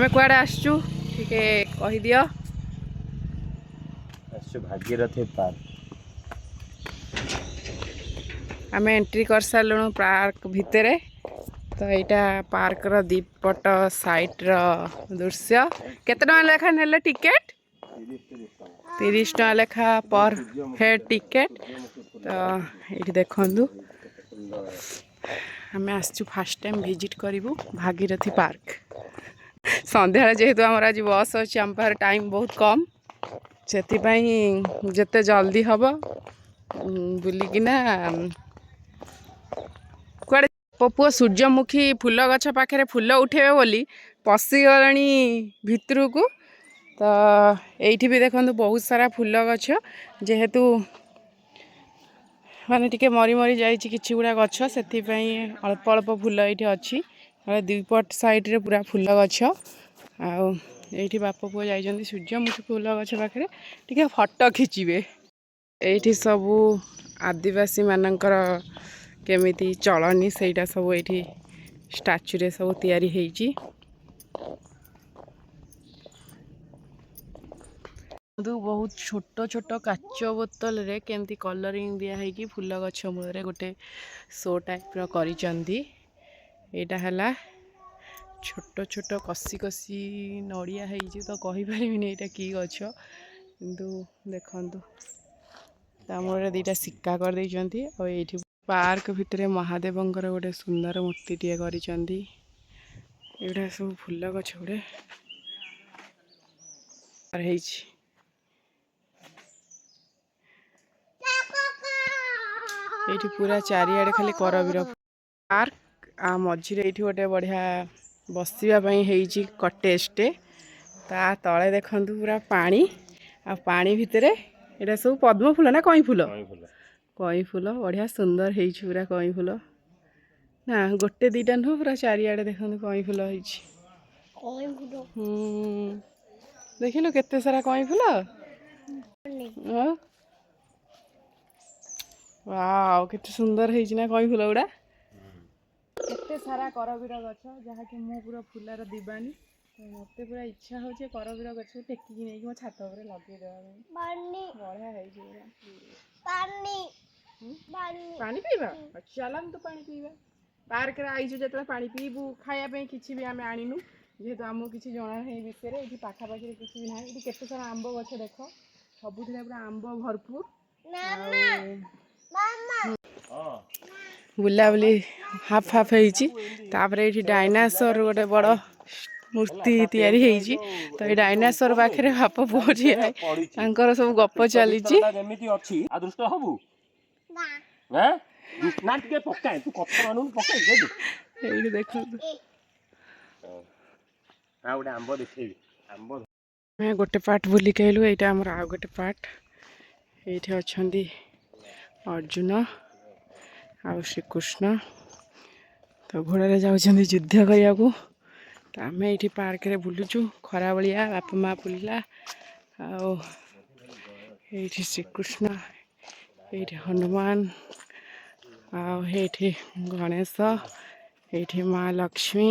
आमे कुआडे आसचु ठीक कहि दियो। आसचु भागीरथी पार्क। आमे एंट्री कर सारूँ पार्क भितर। तो यहाँ पार्क रो दीपट साइड रो दृश्य केते टका लेखा नेले टिकेट 30 टका लेखा पर हेड टिकेट। तो ये देखु आम आसचु फास्ट टाइम विजिट करूँ भागीरथी पार्क। संध्या जेहेतु आम आज बस अच्छी आम पाखे टाइम बहुत कम से जिते जल्दी हम बुलिकिना कुआडे पुआ सूर्यमुखी फूल गछ पाखे फूल उठेबे बोली पशिगला भितर को। तो ये भी देखो बहुत सारा फूल गछ जेहेतु माने टिके मरी मरी जाइए कि गुड़ा गछ से अल्प अल्प फूल ये अच्छी दुईपट साइड रे पूरा फूल गछ। आठी बाप पुआ जाइए सूर्यमुखी फूल गछ पाखे टिके फटो खिंचे। ये सबू आदिवासी मानकर केमिति चलनी सेटा सब ये स्टाच्यू रे सब तैयारी होइची। बहुत छोट छोट काच बोतल रे केमती कलरिंग दिया है कि फूल गछ मूल गोटे शो टाइप करिचंदी। एटा हला छोट छोट कसी कसी नड़िया है तो कहि परिबिनी एटा की गछ किंतु देखंतु तामूल दीटा सिक्का कर देइचंती। और ये पार्क भितर महादेवंकर गोटे सुंदर मूर्ति टे करिचंदी। एटा सब फूल गछ गुड़े ये पूरा चारिआडे खाली करबीर पार्क आ मझिरे ये गोटे बढ़िया बसवाई कटेजटे ता तले देखंतु पूरा पानी आ पानी भितर एटा सब पद्म फूल ना कई फूल कई फूल बढ़िया सुंदर है पूरा कई फूल ना गोटे दीटा नुह पूरा चारिआडे देखंतु कई फूल देखिलु केते सारा कई फूल। वाओ केते सुंदर है ना कई फूल गुड़ा केते सारा करबीर गछ जहाँकि मु पूरा फूलार दीवानी। तो मत पूरा इच्छा हो करबीर गछ टेकिकी नहीं मो छात उपर लगे देवा बढ़िया है पानी पीवा चलन तो पानी पीवा पार्क रे आइजु जतले पानी पीबू खाया पे किछि भी आमे आनिनु जेहेतु आमको किछि जणा है विषय रे एठी पाखा पाखी किछि भी नाही। एठी केते सारा आंब गछ देख सबुथिरे पूरा आंब भरपूर बुलाबुली हाफ हाफ होती। डायनासोर गोटे बड़ मूर्ति तैयारी होती। तो ये डायनासोर पाखे बाप पुओ ठिया सब गप चली देख गोटे पार्ट बुलिक आइलु। यहाँ आम आ गोटे पार्ट ये अच्छा अर्जुन आ श्रीकृष्ण तो घोड़े जाऊँ युद्ध करने को। तो आम ये पार्क रे बुलुचु खरा बलिया बापा माँ बुलला ये श्रीकृष्ण ये हनुमान आठी गणेश ये माँ लक्ष्मी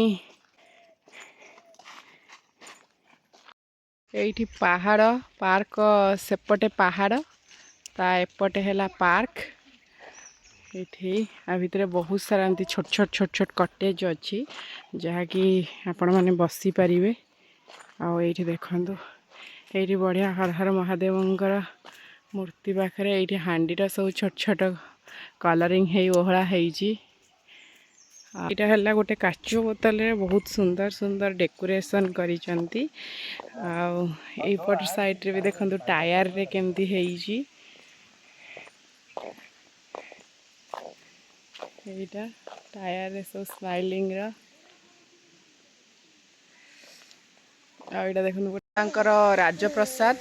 ये पहाड़ पार्क सेपटे पहाड़ ता एपटे है पार्क। ये भितर बहुत सारा एमती छोट छोट छोट छोट कटेज अच्छी जहाँकि आपण मैंने बसी पारे। आठी देखु ये बढ़िया हर हर महादेवंकर मूर्ति पाखे ये हांडीटा सब छोट छोट कलरिंग है ओहला यहाँ है गोटे काच बोतल रे बहुत सुंदर सुंदर डेकोरेशन करिचंती। आईपट साइड रे भी देखंतु टायर रे केमती हेइची एटा टायर रे सब स्माइलिंग रा आइडा देखंतु तांकर राजप्रसाद।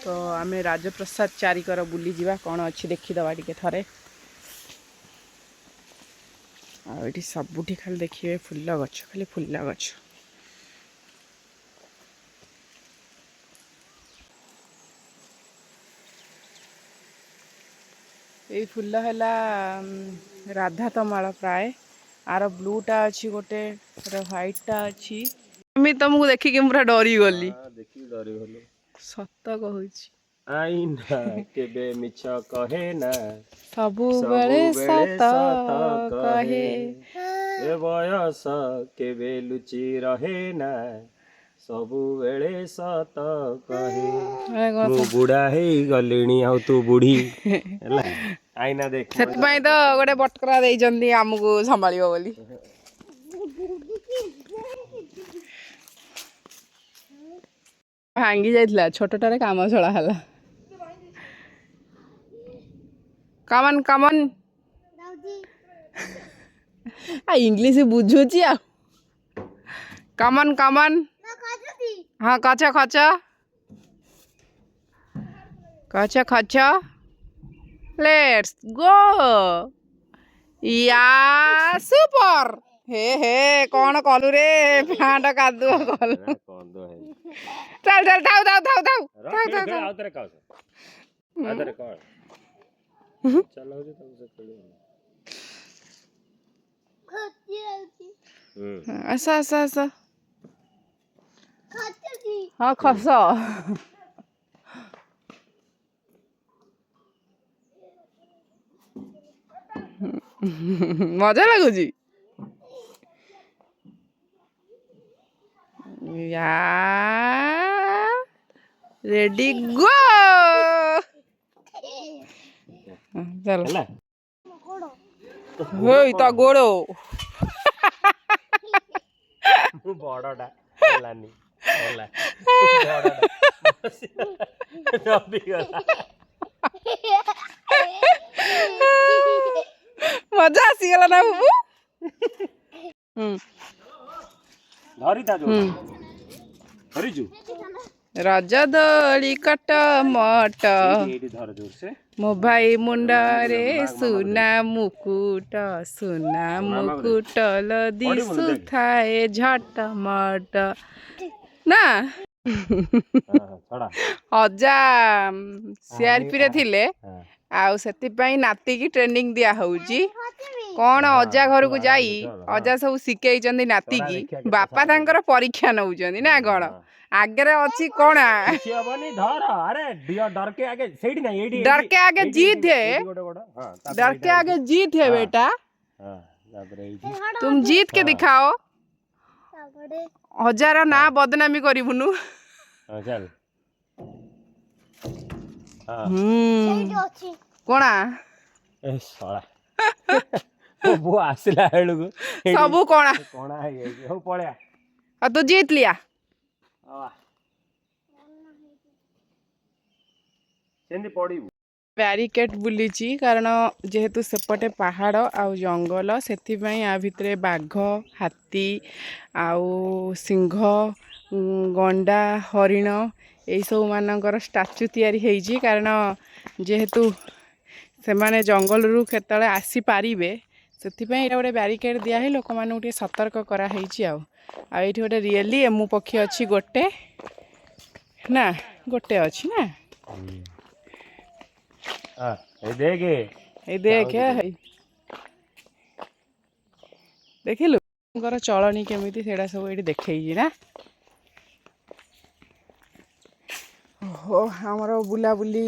तो आमे राजप्रसाद चारिकर बुली जीवा कौन अच्छी देखी दवा टिके थरे। आठी सबुठी खाली देखिए फूल गछ खाली फूल गछ। ये फूल है राधा तमाल प्राय आर ब्लूटा अच्छी गोटे व्हाइटा अच्छी କେମିତି ତମକୁ ଦେଖିକି ମୁଁ ପୁରା ଡରି ଗଲି। ଦେଖିକି ଡରି ଗଲୁ। ସତ କହୁଛି। ଆଇନା କେବେ ମିଛ କହେ ନା, ସବୁବେଳେ ସତ କହେ। ଏ ବୟସ କେବେ ଲୁଚି ରହେ ନା, ସବୁବେଳେ ସତ କହେ। ମୁଁ ବୁଢା ହେଇଗଲିଣି ଆଉ ତୁ ବୁଢୀ ହେଲା। ଆଇନା ଦେଖ। ସେଥିପାଇଁ ତ ଗୋଟେ ବଟକରା ଦେଇଛନ୍ତି ଆମକୁ ସମ୍ଭାଳିବ ବୋଲି। ଭାଙ୍ଗି ଯାଇଥିଲା, ଛୋଟଟାରେ କାମ ଚଳା ହେଲା। କମନ କମନ ଇଂଲିଶ ବୁଝୁଛି ଆଉ। କମନ କମନ ହଁ ଖଚ ଖଚ ଖଚ ଖଚ ଲେଟ୍ସ ଗୋ ୟା ସୁପର। ହେ ହେ କଣ କଲୁ ରେ ଫାଣ୍ଡ କାଦୁଅ କଲୁ। ଚାଲ ଚାଲ ଥାଉ ଥାଉ ଥାଉ ଥାଉ ଥାଉ ଥାଉ ଥାଉ। ଆଉଥରେ କହ ଚଲାଉଛି ତମ ସେ ଖେଳିବ। ଆସ ଆସ ଆସ। ହଁ ଖସ। ମଜା ଲାଗୁଛି। ରେଡି ଗୋ। ଚାଲ ହେଇ ତା ଗୋଡ଼। ମୁଁ ବଡଟା ହେଲାନି ହେଲା ବଡଟା ମଜା ଆସିଗଲା ନା ବାବୁ। ଧରିଥା ଯୋଉ ଧରିଛୁ। ରଜ ଦୋଳି କଟ ମଟ, ଏଇଠି ଧର ଜୋରସେ। ମୋ ଭାଇ ମୁଣ୍ଡରେ ସୁନା ମୁକୁଟ, ସୁନା ମୁକୁଟ ଦିଶୁଥାଏ ଝଟମଟ। ନା ଅଜା ସିଆରପିରେ ଥିଲେ ଆଉ ସେଥିପାଇଁ ନାତିକି ଟ୍ରେନିଂ ଦିଆ ହଉଛି। କଣ ଅଜା ଘରକୁ ଯାଇ ଅଜା ସବୁ ଶିଖେଇଛନ୍ତି ନାତିକି, ବାପା ତାଙ୍କର ପରୀକ୍ଷା ନଉଛନ୍ତି ନା କଣ। आगे अच्छी कौन डर के आगे जीत है, डर के आगे जीत है बेटा। तुम जीत के दिखाओ, हजार ना बदनामी करिबुनु। कोना आसला सबू कोना कोना हो पळया तू जीत लिया। ବ୍ୟାରିକେଡ୍ ବୁଲିଛି କାରଣ ଯେହେତୁ ସେପଟେ ପାହାଡ଼ ଆଉ ଜଙ୍ଗଲ, ସେଥିପାଇଁ ଆ ଭିତରେ ବାଘ, ହାତୀ ଆଉ ସିଂହ, ଗଣ୍ଡା, ହରିଣ ଏଇସବୁ ମାନଙ୍କର ଷ୍ଟାଚୁ ତିଆରି ହେଇଛି। କାରଣ ଯେହେତୁ ସେମାନେ ଜଙ୍ଗଲରୁ କେତେବେଳେ ଆସିପାରିବେ, ସେଥିପାଇଁ ଏଇଟା ଗୋଟେ ବ୍ୟାରିକେଡ୍ ଦିଆହେଇ ଲୋକମାନଙ୍କୁ ଟିକେ ସତର୍କ କରାହେଇଛି। ଆଉ ଏଇଠି ଗୋଟେ ରିଏଲି ଏମୁ ପକ୍ଷୀ ଅଛି ଗୋଟେ ନା, ଗୋଟେ ଅଛି ନା। ଦେଖିଲୁ ଚଳଣି କେମିତି, ସେଇଟା ସବୁ ଏଇଠି ଦେଖେଇଛି ନା। ଓହୋ ଆମର ବୁଲାବୁଲି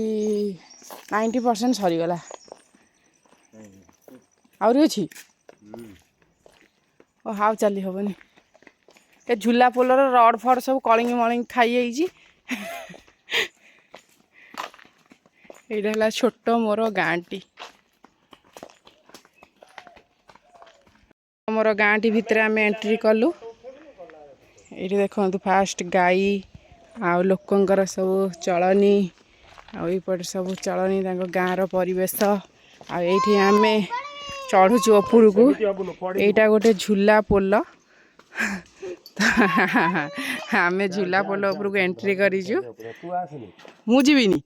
90% ସରିଗଲା, ଆହୁରି ଅଛି। ଓ ଆଉ ଚାଲି ହବନି, ଏ ଝୁଲା ପୋଲର ରଡ଼ ଫଡ଼ ସବୁ କଳିଙ୍ଗି ମଳିଙ୍ଗି ଖାଇଯାଇଛି। ଏଇଟା ହେଲା ଛୋଟ ମୋର ଗାଁଟି। ଆମର ଗାଁଟି ଭିତରେ ଆମେ ଏଣ୍ଟ୍ରି କଲୁ। ଏଇଠି ଦେଖନ୍ତୁ ଫାଷ୍ଟ ଗାଈ ଆଉ ଲୋକଙ୍କର ସବୁ ଚଳନି, ଆଉ ଏଇପଟେ ସବୁ ଚଳନି, ତାଙ୍କ ଗାଁର ପରିବେଶ। ଆଉ ଏଇଠି ଆମେ ଚଢ଼ୁଛୁ ଉପରକୁ। ଏଇଟା ଗୋଟେ ଝୁଲା ପୋଲ। ଆମେ ଝୁଲା ପୋଲ ଉପରକୁ ଏଣ୍ଟ୍ରି କରିଛୁ। ମୁଁ ଯିବିନି,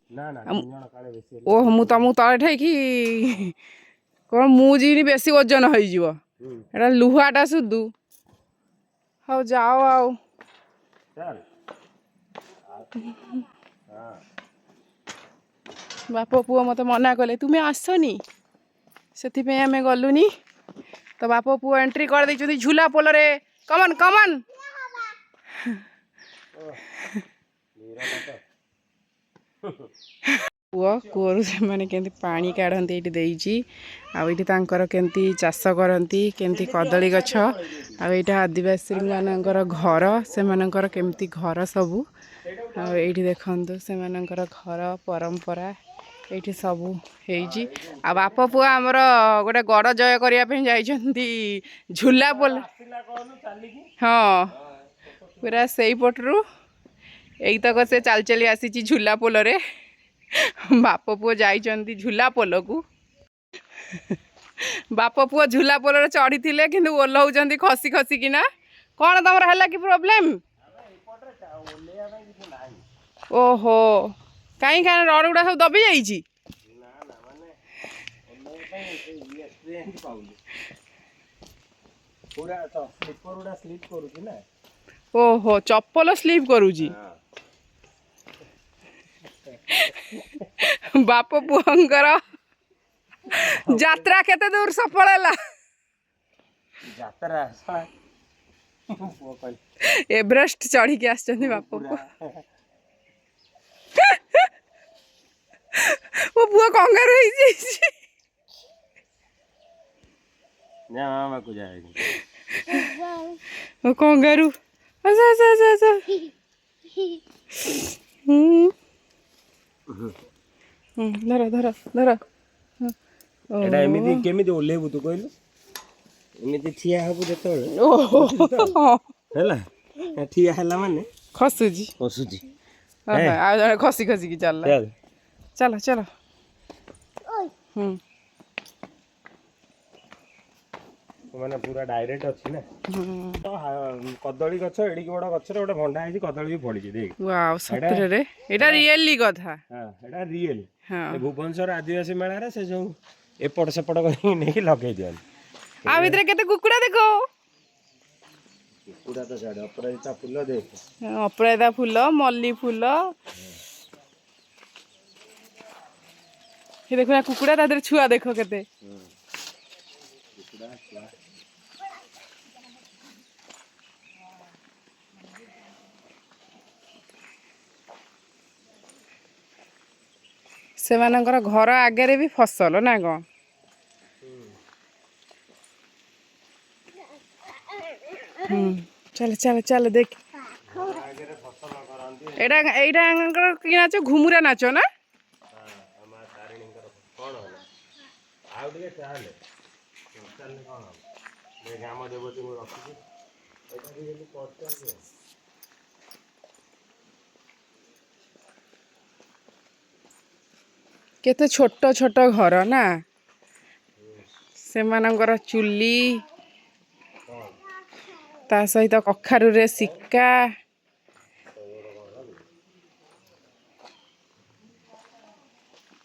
ଓହ ମୁଁ ତମକୁ ତଳେ ଠେଇକି କ'ଣ ମୁଁ ଯିବିନି, ବେଶୀ ଓଜନ ହେଇଯିବ। ଏଟା ଲୁହାଟା ସୁଧୁ। ହଉ ଯାଅ ଆଉ। ବାପ ପୁଅ ମତେ ମନା କଲେ ତୁମେ ଆସନି, ସେଥିପାଇଁ ଆମେ ଗଲୁନି। ତ ବାପ ପୁଅ ଏଣ୍ଟ୍ରି କରିଦେଇଛନ୍ତି ଝୁଲା ପୋଲରେ। କମନ କମନ କୂଅ କୂଅରୁ ସେମାନେ କେମିତି ପାଣି କାଢ଼ନ୍ତି ଏଇଠି ଦେଇଛି। ଆଉ ଏଇଠି ତାଙ୍କର କେମିତି ଚାଷ କରନ୍ତି, କେମିତି କଦଳୀ ଗଛ। ଆଉ ଏଇଟା ଆଦିବାସୀ ମାନଙ୍କର ଘର, ସେମାନଙ୍କର କେମିତି ଘର ସବୁ। ଆଉ ଏଇଠି ଦେଖନ୍ତୁ ସେମାନଙ୍କର ଘର ପରମ୍ପରା ଏଇଠି ସବୁ ହେଇଛି। ଆଉ ବାପ ପୁଅ ଆମର ଗୋଟେ ଗଡ଼ ଜୟ କରିବା ପାଇଁ ଯାଇଛନ୍ତି ଝୁଲା ପୋଲ। ହଁ ପୁରା ସେଇପଟରୁ ଏଇତକ ସେ ଚାଲି ଚାଲି ଆସିଛି ଝୁଲା ପୋଲରେ। ବାପ ପୁଅ ଯାଇଛନ୍ତି ଝୁଲା ପୋଲକୁ। ବାପ ପୁଅ ଝୁଲା ପୋଲରେ ଚଢ଼ିଥିଲେ କିନ୍ତୁ ଓହ୍ଲଉଛନ୍ତି ଖସି ଖସିକିନା। କ'ଣ ତମର ହେଲା କି ପ୍ରୋବ୍ଲେମ୍? ଓହୋ କାହିଁ କାରଣ ରଡ଼ ଗୁଡ଼ା ସବୁ ଦବି ଯାଇଛି। ଓହୋ ଚପଲ ସ୍ଲିପ୍ କରୁଛି। ବାପ ପୁଅଙ୍କର ଯାତ୍ରା କେତେ ଦୂର ସଫଳ ହେଲା? ଏଭରେଷ୍ଟ ଚଢ଼ିକି ଆସିଛନ୍ତି ବାପ ପୁଅ। ମୋ ପୁଅ କଙ୍ଗାରୁ ହେଇଯାଇଛି। କଙ୍ଗାରୁ ଆସ ଆସ ଆସ ଆସ। ଧର ଧର ଧର। ଏଟା ଏମିତି କେମିତି ଓହ୍ଲେଇବୁ ତୁ କହିଲୁ? ଏମିତି ଠିଆ ହବୁ ଯେତେବେଳେ ହେଲା, ଠିଆ ହେଲା ମାନେ ଖସୁଛି ଖସୁଛି। ଆଉ ଜଣେ ଖସି ଖସିକି ଚାଲିଲା। ଚାଲ ଚାଲ। ମାନେ ପୁରା ଡାଇରେକ୍ଟ ଅଛି ନା। କଦଳୀ ଗଛ ଏଡିକି ବଡ ଗଛରେ ଗୋଟେ ଭଣ୍ଡା ହେଇଛି, କଦଳୀ ବି ଫଳିଛି। ଦେଖ ୱାଓ ସତରେ ଏଟା ରିଏଲି କଥା। ଏଟା ରିଏଲ। ଭୁବନେଶ୍ୱର ଆଦିବାସୀ ମେଳାରେ ସେ ଯୋଉ ଏପଟ ସେପଟ କରିକି ନେଇକି ଲଗେଇ ଦିଅନ୍ତି। ଆ ଭିତରେ କେତେ କୁକୁଡ଼ା ଦେଖ। କୁକୁଡ଼ା ତ ଛାଡ, ଅପରାଜିତା ଫୁଲ ଦେଖ। ଅପରାଜିତା ଫୁଲ, ମଲ୍ଲି ଫୁଲ। ଦେଖ କୁକୁଡ଼ା ତା ଦେହରେ ଛୁଆ ଦେଖ କେତେ। ସେମାନଙ୍କର ଘର ଆଗରେ ବି ଫସଲ ନା କ'ଣ? ଚାଲ ଚାଲ ଚାଲ ଦେଖ। ଏଇଟା କି ନାଚ? ଘୁମୁରା ନାଚ ନା? ଆଉ ଟିକେ ଚାଲେ ଚାଲେ କ'ଣ ହବ? ଗ୍ରାମ ଦେବତୀଙ୍କୁ ରଖିଛି। ଏଇଟା ବି ଯଦି କରୁଛନ୍ତି କେତେ ଛୋଟ ଛୋଟ ଘର ନା? ସେମାନଙ୍କର ଚୁଲି, ତା ସହିତ କଖାରୁରେ ଶିକା।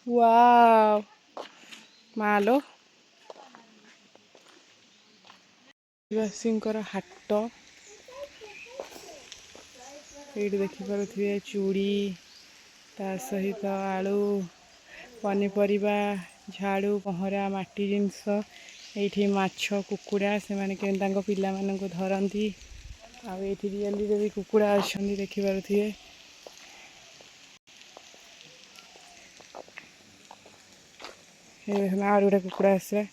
ୱାଓ ମାଲୋ। ଆଦିବାସୀଙ୍କର ହାଟ। ଏଇଠି ଦେଖିପାରୁଥିବେ ଚୁଡ଼ି, ତା ସହିତ ଆଳୁ, ପନିପରିବା, ଝାଡ଼ୁ, ପହଁରା, ମାଟି ଜିନିଷ। ଏଇଠି ମାଛ, କୁକୁଡ଼ା ସେମାନେ କେମିତି ତାଙ୍କ ପିଲାମାନଙ୍କୁ ଧରନ୍ତି। ଆଉ ଏଇଠି ରିଏଲିରେ ବି କୁକୁଡ଼ା ଅଛନ୍ତି ଦେଖିପାରୁଥିବେ। ଆହୁରି ଗୋଟେ କୁକୁଡ଼ା ଆସିଲା।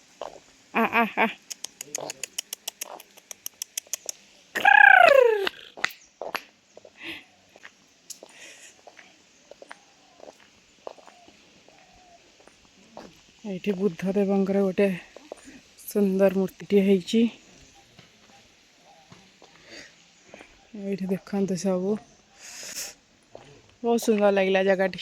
ଏଇଠି ବୁଦ୍ଧ ଦେବଙ୍କର ଗୋଟେ ସୁନ୍ଦର ମୂର୍ତ୍ତିଟିଏ ହେଇଛି। ଏଇଠି ଦେଖନ୍ତୁ ସବୁ ବହୁତ ସୁନ୍ଦର ଲାଗିଲା ଜାଗାଟି।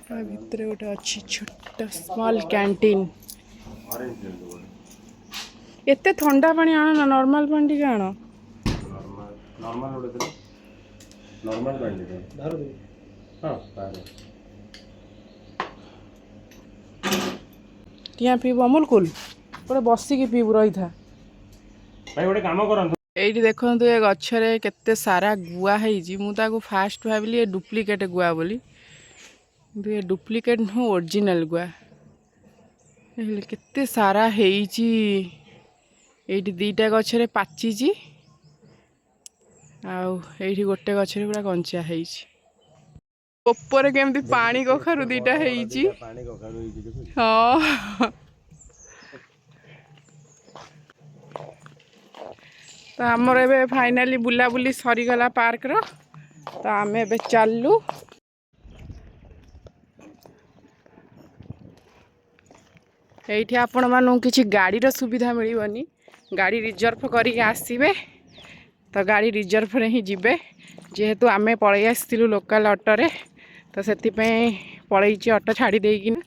ତା ଭିତରେ ଗୋଟେ ଅଛି ଛୋଟ ସ୍ମଲ୍ କ୍ୟାଣ୍ଟିନ୍। ଏତେ ଥଣ୍ଡା ପାଣି ଆଣ ନା, ନର୍ମାଲ ପାଣି ଟିକେ ଆଣ। ଟିଆ ପିଇବୁ ଅମୁଲ କୁଲ୍, ଗୋଟେ ବସିକି ପିଇବୁ, ରହିଥା। ଭାଇ ଗୋଟେ କାମ କରନ୍ତୁ। ଏଇଠି ଦେଖନ୍ତୁ ଏ ଗଛରେ କେତେ ସାରା ଗୁଆ ହେଇଛି। ମୁଁ ତାକୁ ଫାଷ୍ଟ ଭାବିଲି ଏ ଡୁପ୍ଲିକେଟ୍ ଗୁଆ ବୋଲି, କିନ୍ତୁ ଏ ଡୁପ୍ଲିକେଟ୍ ନୁହଁ, ଓରିଜିନାଲ ଗୁଆ। ହେଲେ କେତେ ସାରା ହେଇଛି। ଏଇଠି ଦୁଇଟା ଗଛରେ ପାଚିଛି ଆଉ ଏଇଠି ଗୋଟେ ଗଛରେ ପୁରା କଞ୍ଚା ହେଇଛି। ଉପରେ କେମିତି ପାଣି କଖାରୁ ଦିଟା ହେଇଛି। ହଁ ତ ଆମର ଏବେ ଫାଇନାଲି ବୁଲାବୁଲି ସରିଗଲା ପାର୍କର। ତ ଆମେ ଏବେ ଚାଲୁ। ଏଇଠି ଆପଣମାନଙ୍କୁ କିଛି ଗାଡ଼ିର ସୁବିଧା ମିଳିବନି, ଗାଡ଼ି ରିଜର୍ଭ କରିକି ଆସିବେ। ତ ଗାଡ଼ି ରିଜର୍ଭରେ ହିଁ ଯିବେ। ଯେହେତୁ ଆମେ ପଳେଇ ଆସିଥିଲୁ ଲୋକାଲ ଅଟୋରେ, ତ ସେଥିପାଇଁ ପଳେଇଛି ଅଟୋ ଛାଡ଼ି ଦେଇକିନା।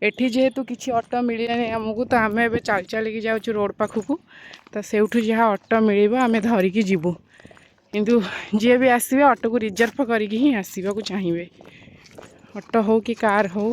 ଏଠି ଯେହେତୁ କିଛି ଅଟୋ ମିଳିଲାନି ଆମକୁ, ତ ଆମେ ଏବେ ଚାଲି ଚାଲିକି ଯାଉଛୁ ରୋଡ଼ ପାଖକୁ। ତ ସେଇଠୁ ଯାହା ଅଟୋ ମିଳିବ ଆମେ ଧରିକି ଯିବୁ। କିନ୍ତୁ ଯିଏ ବି ଆସିବେ ଅଟୋକୁ ରିଜର୍ଭ କରିକି ହିଁ ଆସିବାକୁ ଚାହିଁବେ, ଅଟୋ ହେଉ କି କାର୍ ହେଉ।